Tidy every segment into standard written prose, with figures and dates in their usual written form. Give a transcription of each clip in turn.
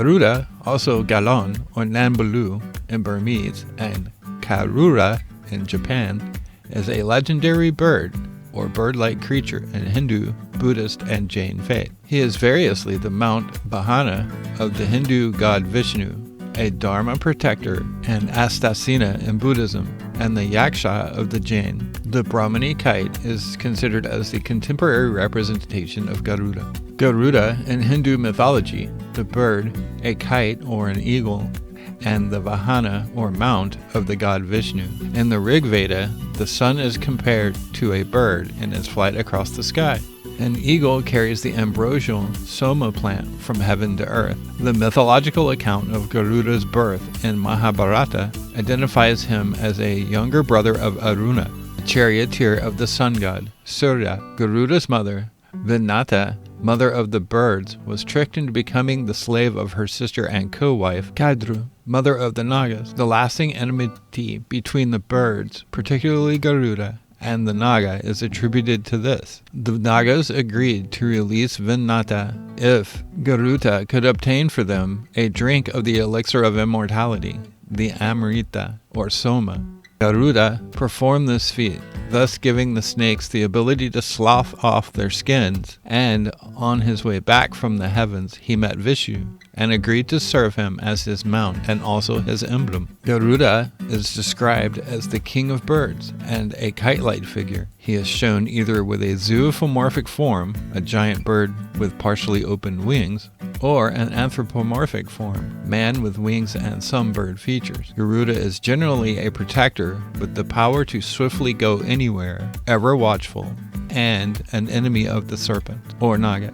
Garuda, also Galon or Nanbulu in Burmese, and Karura in Japan, is a legendary bird or bird-like creature in Hindu, Buddhist, and Jain faith. He is variously the Mount Vahana of the Hindu god Vishnu, a Dharma protector and Astasina in Buddhism, and the Yaksha of the Jain. The Brahmani kite is considered as the contemporary representation of Garuda. Garuda in Hindu mythology, the bird, a kite or an eagle, and the Vahana or mount of the god Vishnu. In the Rig Veda, the sun is compared to a bird in its flight across the sky. An eagle carries the ambrosial soma plant from heaven to earth. The mythological account of Garuda's birth in Mahabharata identifies him as a younger brother of Aruna, the charioteer of the sun god, Surya. Garuda's mother, Vinata, mother of the birds, was tricked into becoming the slave of her sister and co-wife, Kadru, mother of the Nagas. The lasting enmity between the birds, particularly Garuda, and the Naga is attributed to this. The Nagas agreed to release Vinata if Garuda could obtain for them a drink of the elixir of immortality, the Amrita, or Soma. Garuda performed this feat, thus giving the snakes the ability to slough off their skins, and on his way back from the heavens he met Vishnu and agreed to serve him as his mount and also his emblem. Garuda is described as the king of birds and a kite-like figure. He is shown either with a zoomorphic form, a giant bird with partially open wings, or an anthropomorphic form, man with wings and some bird features. Garuda is generally a protector with the power to swiftly go anywhere, ever watchful, and an enemy of the serpent, or Naga.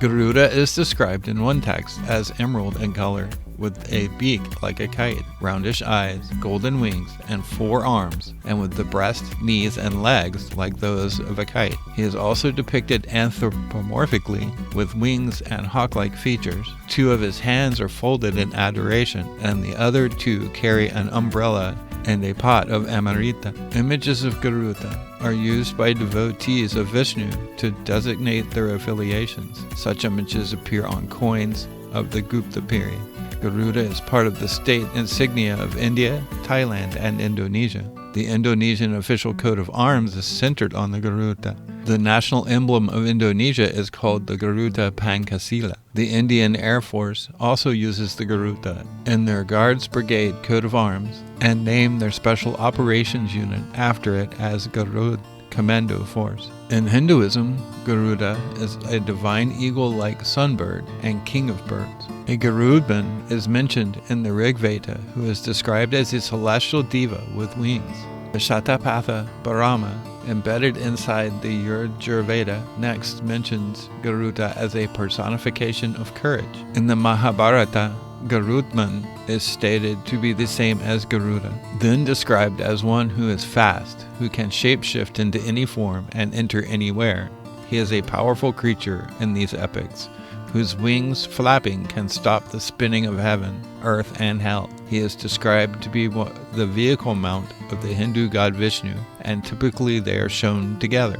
Garuda is described in one text as emerald in color, with a beak like a kite, roundish eyes, golden wings, and 4 arms, and with the breast, knees, and legs like those of a kite. He is also depicted anthropomorphically with wings and hawk-like features. 2 of his hands are folded in adoration, and the other 2 carry an umbrella and a pot of Amrita. Images of Garuda are used by devotees of Vishnu to designate their affiliations. Such images appear on coins of the Gupta period. Garuda is part of the state insignia of India, Thailand, and Indonesia. The Indonesian official coat of arms is centered on the Garuda. The national emblem of Indonesia is called the Garuda Pancasila. The Indian Air Force also uses the Garuda in their Guards Brigade coat of arms and name their Special Operations Unit after it as Garuda Commando Force. In Hinduism, Garuda is a divine eagle-like sunbird and king of birds. A Garudan is mentioned in the Rig Veda, who is described as a celestial diva with wings. The Shatapatha Brahma, embedded inside the Yajurveda, next mentions Garuda as a personification of courage. In the Mahabharata, Garudman is stated to be the same as Garuda, then described as one who is fast, who can shapeshift into any form and enter anywhere. He is a powerful creature in these epics, whose wings flapping can stop the spinning of heaven, earth, and hell. He is described to be the vehicle mount of the Hindu god Vishnu, and typically they are shown together.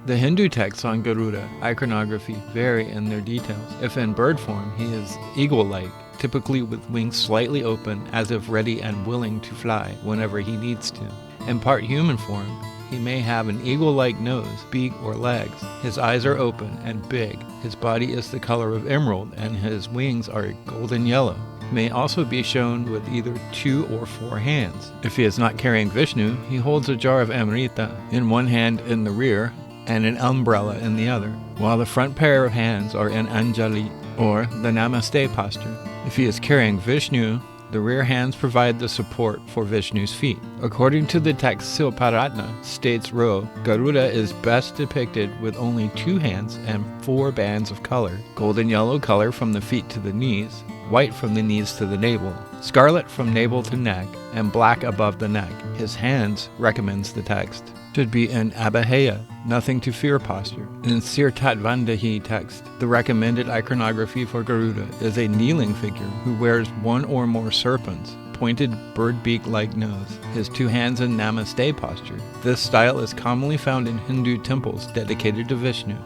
The Hindu texts on Garuda iconography vary in their details. If in bird form, he is eagle-like, typically with wings slightly open as if ready and willing to fly whenever he needs to. In part human form, he may have an eagle-like nose, beak, or legs. His eyes are open and big. His body is the color of emerald, and his wings are golden yellow. He may also be shown with either 2 or 4 hands. If he is not carrying Vishnu, he holds a jar of Amrita in one hand in the rear and an umbrella in the other, while the front pair of hands are in Anjali, or the Namaste posture. If he is carrying Vishnu, the rear hands provide the support for Vishnu's feet. According to the text Silparatna, states Ro, Garuda is best depicted with only 2 hands and 4 bands of color: golden yellow color from the feet to the knees, white from the knees to the navel, scarlet from navel to neck, and black above the neck. His hands, recommends the text, should be in Abhaya, nothing to fear posture. In Sirtatvandahi text, the recommended iconography for Garuda is a kneeling figure who wears one or more serpents, pointed bird beak-like nose, his two hands in Namaste posture. This style is commonly found in Hindu temples dedicated to Vishnu.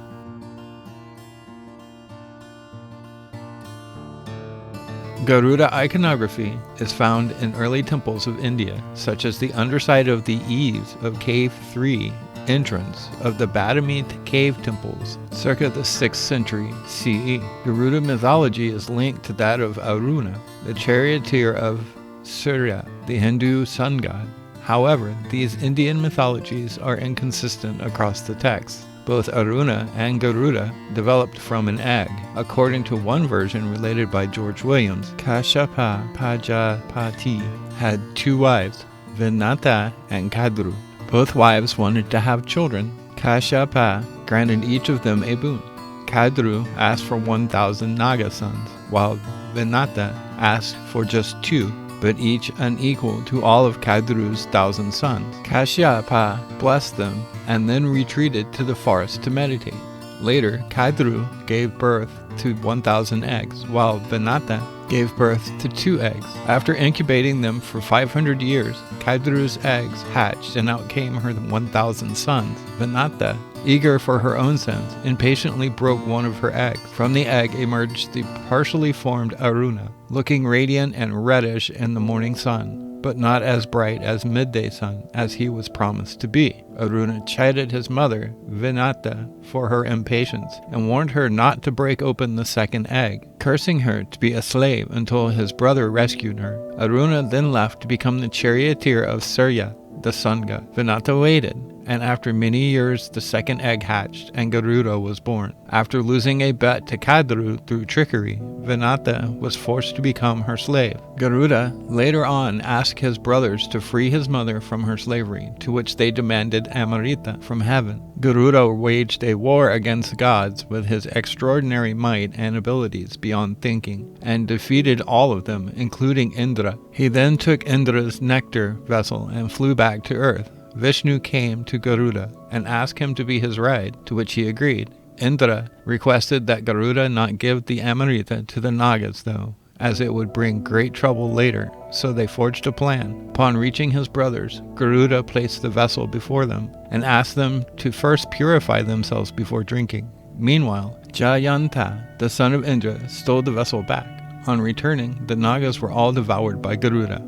Garuda iconography is found in early temples of India, such as the underside of the eaves of Cave 3 entrance of the Badamit cave temples, circa the 6th century CE. Garuda mythology is linked to that of Aruna, the charioteer of Surya, the Hindu sun god. However, these Indian mythologies are inconsistent across the texts. Both Aruna and Garuda developed from an egg. According to one version related by George Williams, Kashyapa Pajapati had two wives, Vinata and Kadru. Both wives wanted to have children. Kashyapa granted each of them a boon. Kadru asked for 1,000 Naga sons, while Vinata asked for just 2, but each unequal to all of Kadru's 1,000 sons. Kashyapa blessed them and then retreated to the forest to meditate. Later, Kadru gave birth to 1,000 eggs, while Vinata gave birth to 2 eggs. After incubating them for 500 years, Kadru's eggs hatched and out came her 1,000 sons. Vinata, eager for her own sons, impatiently broke one of her eggs. From the egg emerged the partially formed Aruna, looking radiant and reddish in the morning sun, but not as bright as midday sun as he was promised to be. Aruna chided his mother, Vinata, for her impatience and warned her not to break open the second egg, cursing her to be a slave until his brother rescued her. Aruna then left to become the charioteer of Surya, the sun god. Vinata waited, and after many years the second egg hatched and Garuda was born. After losing a bet to Kadru through trickery, Vinata was forced to become her slave. Garuda later on asked his brothers to free his mother from her slavery, to which they demanded Amrita from heaven. Garuda waged a war against gods with his extraordinary might and abilities beyond thinking, and defeated all of them, including Indra. He then took Indra's nectar vessel and flew back to earth. Vishnu came to Garuda and asked him to be his ride, to which he agreed. Indra requested that Garuda not give the Amrita to the Nagas, though, as it would bring great trouble later, so they forged a plan. Upon reaching his brothers, Garuda placed the vessel before them and asked them to first purify themselves before drinking. Meanwhile, Jayanta, the son of Indra, stole the vessel back. On returning, the Nagas were all devoured by Garuda.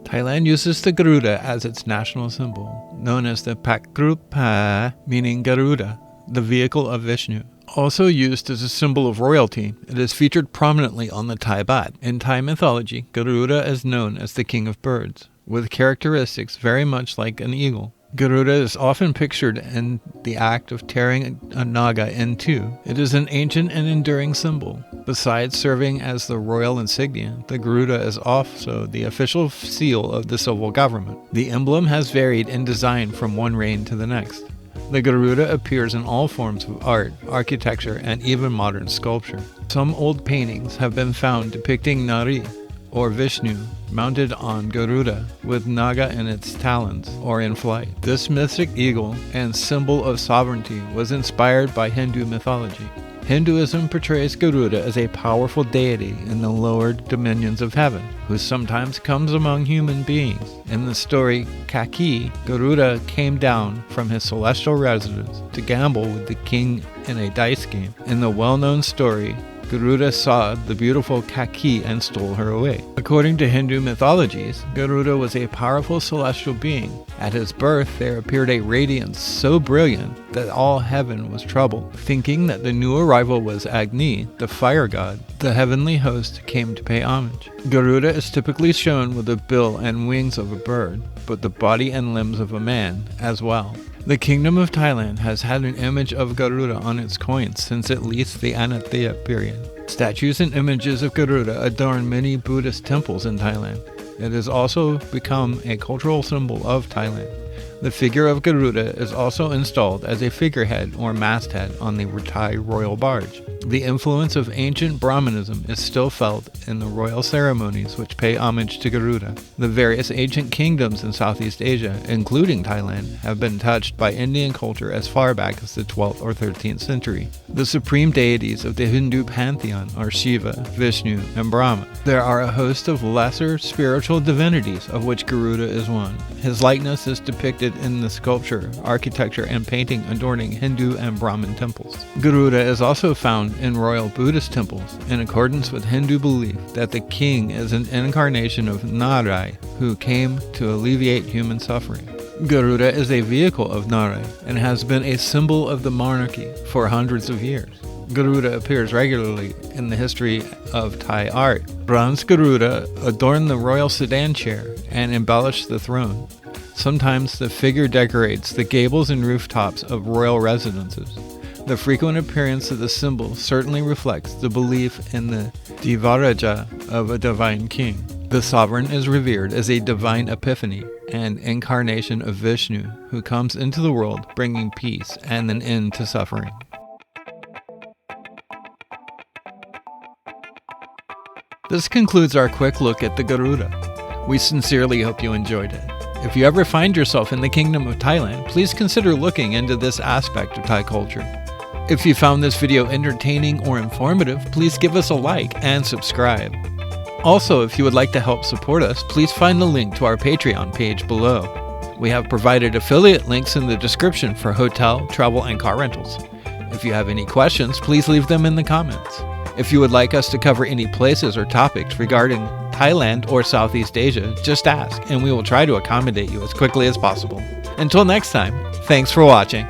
Thailand uses the Garuda as its national symbol, known as the Pakrupa, meaning Garuda, the vehicle of Vishnu. Also used as a symbol of royalty, it is featured prominently on the Thai baht. In Thai mythology, Garuda is known as the king of birds, with characteristics very much like an eagle. Garuda is often pictured in the act of tearing a naga in two. It is an ancient and enduring symbol. Besides serving as the royal insignia, the Garuda is also the official seal of the civil government. The emblem has varied in design from one reign to the next. The Garuda appears in all forms of art, architecture, and even modern sculpture. Some old paintings have been found depicting Nari, or Vishnu, mounted on Garuda with Naga in its talons or in flight. This mystic eagle and symbol of sovereignty was inspired by Hindu mythology. Hinduism portrays Garuda as a powerful deity in the lower dominions of heaven, who sometimes comes among human beings. In the story Kaki, Garuda came down from his celestial residence to gamble with the king in a dice game. In the well-known story, Garuda saw the beautiful Kaki and stole her away. According to Hindu mythologies, Garuda was a powerful celestial being. At his birth, there appeared a radiance so brilliant that all heaven was troubled. Thinking that the new arrival was Agni, the fire god, the heavenly host came to pay homage. Garuda is typically shown with the bill and wings of a bird, but the body and limbs of a man as well. The Kingdom of Thailand has had an image of Garuda on its coins since at least the Anathea period. Statues and images of Garuda adorn many Buddhist temples in Thailand. It has also become a cultural symbol of Thailand. The figure of Garuda is also installed as a figurehead or masthead on the Thai royal barge. The influence of ancient Brahmanism is still felt in the royal ceremonies which pay homage to Garuda. The various ancient kingdoms in Southeast Asia, including Thailand, have been touched by Indian culture as far back as the 12th or 13th century. The supreme deities of the Hindu pantheon are Shiva, Vishnu, and Brahma. There are a host of lesser spiritual divinities, of which Garuda is one. His likeness is depicted in the sculpture, architecture, and painting adorning Hindu and Brahmin temples. Garuda is also found in royal Buddhist temples, in accordance with Hindu belief that the king is an incarnation of Narai, who came to alleviate human suffering. Garuda is a vehicle of Narai and has been a symbol of the monarchy for hundreds of years. Garuda appears regularly in the history of Thai art. Bronze Garuda adorn the royal sedan chair and embellish the throne. Sometimes the figure decorates the gables and rooftops of royal residences. The frequent appearance of the symbol certainly reflects the belief in the Devaraja of a divine king. The sovereign is revered as a divine epiphany and incarnation of Vishnu, who comes into the world bringing peace and an end to suffering. This concludes our quick look at the Garuda. We sincerely hope you enjoyed it. If you ever find yourself in the Kingdom of Thailand, please consider looking into this aspect of Thai culture. If you found this video entertaining or informative, please give us a like and subscribe. Also, if you would like to help support us, please find the link to our Patreon page below. We have provided affiliate links in the description for hotel, travel, and car rentals. If you have any questions, please leave them in the comments. If you would like us to cover any places or topics regarding Thailand or Southeast Asia, just ask, and we will try to accommodate you as quickly as possible. Until next time, thanks for watching.